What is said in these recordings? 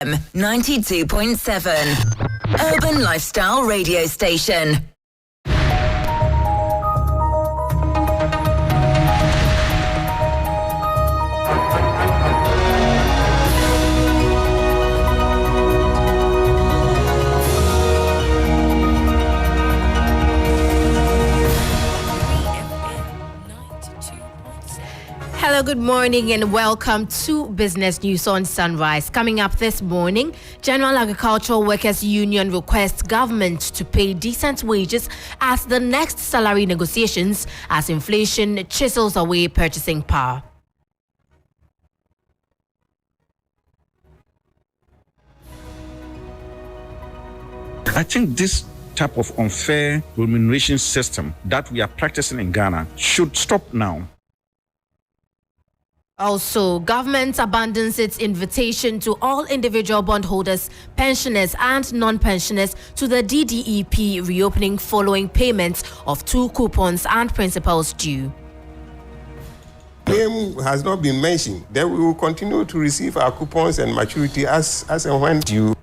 92.7 Urban Lifestyle Radio Station. Hello, good morning and welcome to Business News on Sunrise. Coming up this morning, General Agricultural Workers Union requests government to pay decent wages as the next salary negotiations as inflation chisels away purchasing power. I think this type of unfair remuneration system that we are practicing in Ghana should stop now. Also, government abandons its invitation to all individual bondholders, pensioners and non-pensioners to the DDEP reopening following payments of 2 coupons and principals due. Name has not been mentioned. Then we will continue to receive our coupons and maturity as and when due.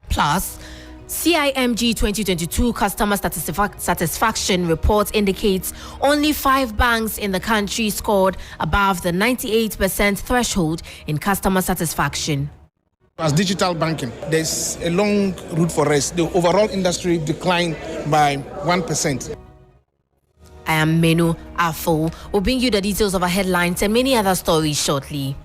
Plus, CIMG 2022 Customer Satisfaction Report indicates only 5 banks in the country scored above the 98% threshold in customer satisfaction. As digital banking, there's a long route for us. The overall industry declined by 1%. I am Menu Afo. We'll bring you the details of our headlines and many other stories shortly.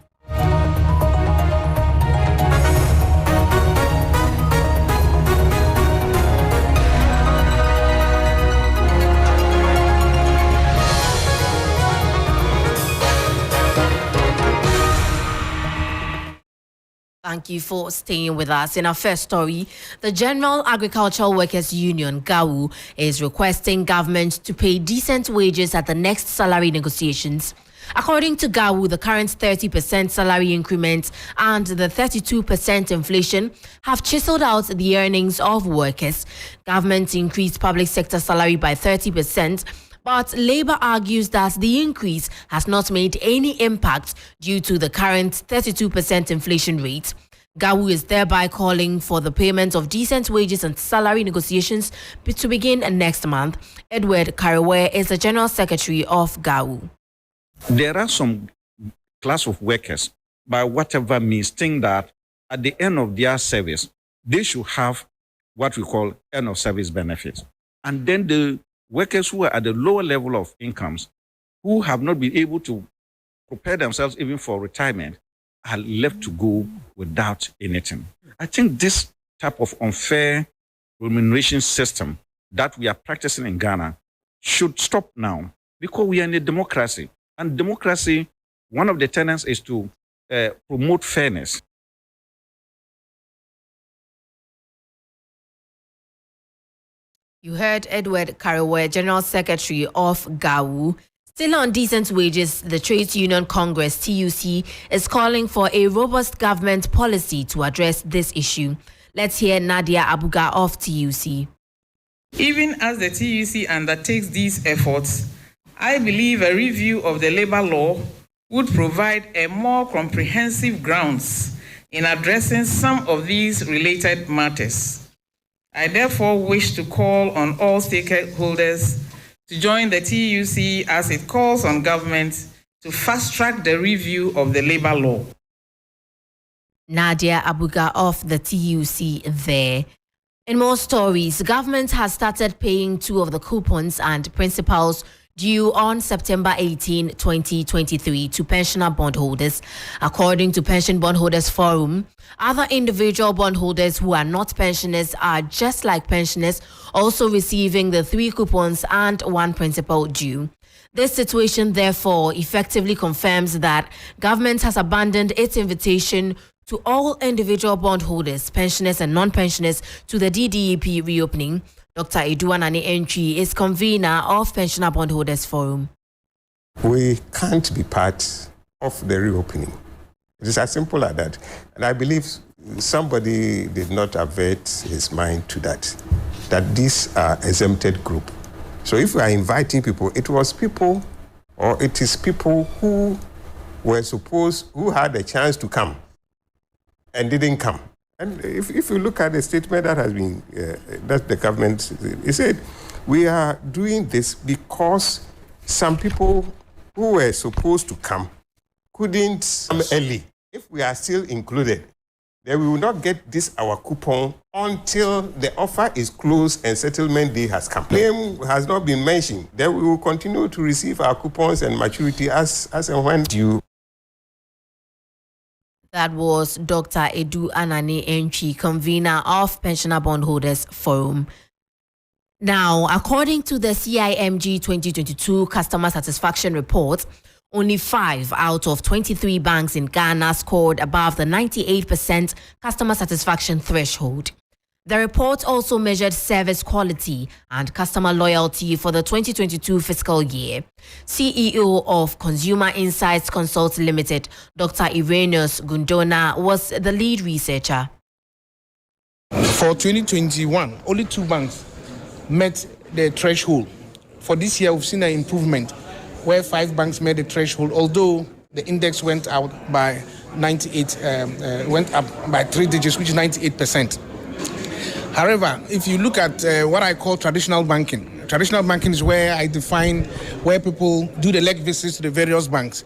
Thank you for staying with us. In our first story, the General Agricultural Workers Union, GAWU, is requesting government to pay decent wages at the next salary negotiations. According to GAWU, the current 30% salary increment and the 32% inflation have chiseled out the earnings of workers. Government increased public sector salary by 30%. But Labour argues that the increase has not made any impact due to the current 32% inflation rate. GAWU is thereby calling for the payment of decent wages and salary negotiations to begin next month. Edward Kariwe is the General Secretary of GAWU. There are some class of workers, by whatever means, think that at the end of their service, they should have what we call end of service benefits. And then the workers who are at the lower level of incomes, who have not been able to prepare themselves even for retirement, are left to go without anything. I think this type of unfair remuneration system that we are practicing in Ghana should stop now, because we are in a democracy. And democracy, one of the tenets is to promote fairness. You heard Edward Kariwe, General Secretary of GAWU. Still on decent wages, the Trades Union Congress, TUC, is calling for a robust government policy to address this issue. Let's hear Nadia Abuga of TUC. Even as the TUC undertakes these efforts, I believe a review of the labor law would provide a more comprehensive grounds in addressing some of these related matters. I therefore wish to call on all stakeholders to join the TUC as it calls on government to fast-track the review of the labor law. Nadia Abuga of the TUC there. In more stories, government has started paying 2 of the coupons and principals due on September 18, 2023 to pensioner bondholders. According to Pension Bondholders Forum, other individual bondholders who are not pensioners are just like pensioners, also receiving the 3 coupons and 1 principal due. This situation, therefore, effectively confirms that government has abandoned its invitation to all individual bondholders, pensioners and non-pensioners to the DDEP reopening. Dr. Eduanani Entry is convener of Pensioner Bondholders Forum. We can't be part of the reopening. It is as simple as that. And I believe somebody did not avert his mind to that these are exempted group. So if we are inviting people, it is people who were supposed, who had a chance to come. and didn't come. And if you look at the statement that has been, that the government, it said, we are doing this because some people who were supposed to come couldn't come early. If we are still included, then we will not get this, our coupon, until the offer is closed and settlement day has come. Name has not been mentioned. Then we will continue to receive our coupons and maturity as and when due. That was Dr. Edu Anani Enchi, convener of Pensioner Bondholders Forum. Now, according to the CIMG 2022 Customer Satisfaction Report, only 5 out of 23 banks in Ghana scored above the 98% customer satisfaction threshold. The report also measured service quality and customer loyalty for the 2022 fiscal year. CEO of Consumer Insights Consult Limited, Dr. Irenaeus Gundona, was the lead researcher. For 2021, only 2 banks met the threshold. For this year, we've seen an improvement where 5 banks met the threshold, although the index went out by went up by 3 digits, which is 98%. However, if you look at what I call traditional banking is where I define where people do the leg visits to the various banks.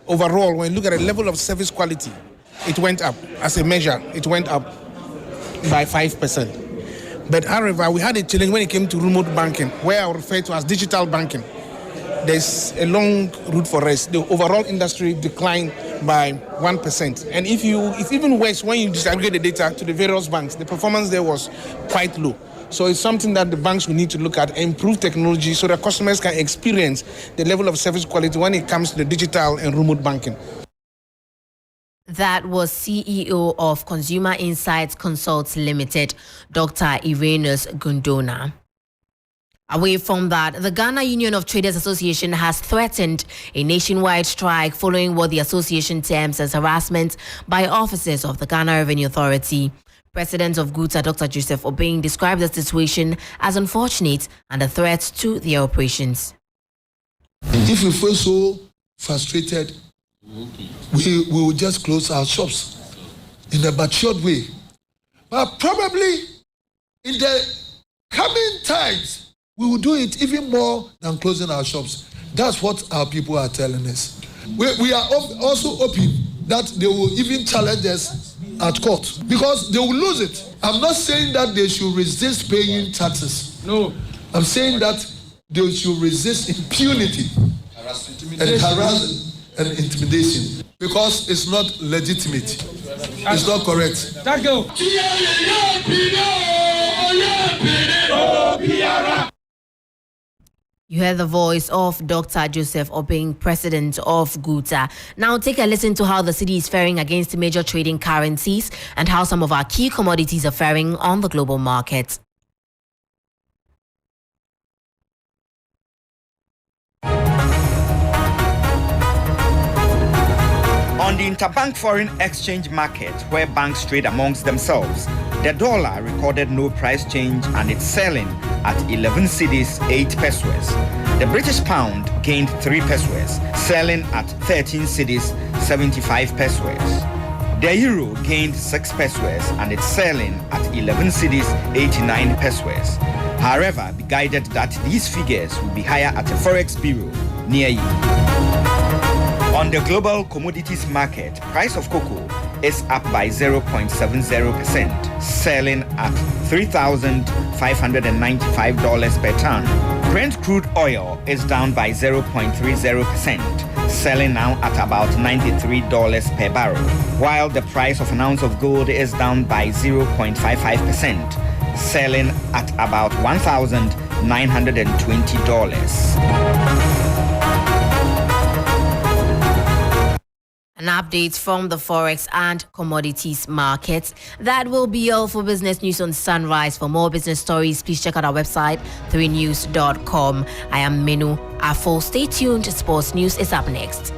Overall, when you look at the level of service quality, it went up. As a measure, it went up by 5%. But however, we had a challenge when it came to remote banking, where I refer to as digital banking. There's a long route for us. The overall industry declined by 1%. And if even worse, when you disaggregate the data to the various banks, the performance there was quite low. So it's something that the banks will need to look at, improve technology so that customers can experience the level of service quality when it comes to the digital and remote banking. That was CEO of Consumer Insights Consult Limited, Dr. Irenaeus Gundona. Away from that, the Ghana Union of Traders Association has threatened a nationwide strike following what the association terms as harassment by officers of the Ghana Revenue Authority. President of GUTA, Dr. Joseph Obeng, described the situation as unfortunate and a threat to their operations. If we feel so frustrated, we will just close our shops in a matured way. But probably in the coming times, we will do it even more than closing our shops. That's what our people are telling us. We are also hoping that they will even challenge us at court because they will lose it. I'm not saying that they should resist paying taxes. No. I'm saying that they should resist impunity and harassment and intimidation because it's not legitimate. It's not correct. You heard the voice of Dr. Joseph Obeng, president of GUTA. Now take a listen to how the cedi is faring against major trading currencies and how some of our key commodities are faring on the global market. On the interbank foreign exchange market, where banks trade amongst themselves, the dollar recorded no price change and it's selling at 11 cedis 8 pesos. The British pound gained 3 pesos, selling at 13 cedis 75 pesos. The euro gained 6 pesos and it's selling at 11 cedis 89 pesos. However, be guided that these figures will be higher at a forex bureau near you. On the global commodities market, price of cocoa is up by 0.70%, selling at $3,595 per ton. Brent crude oil is down by 0.30%, selling now at about $93 per barrel, while the price of an ounce of gold is down by 0.55%, selling at about $1,920. An update from the forex and commodities markets. That will be all for business news on Sunrise. For more business stories, please check out our website, 3news.com. I am Menu Afo. Stay tuned. Sports news is up next.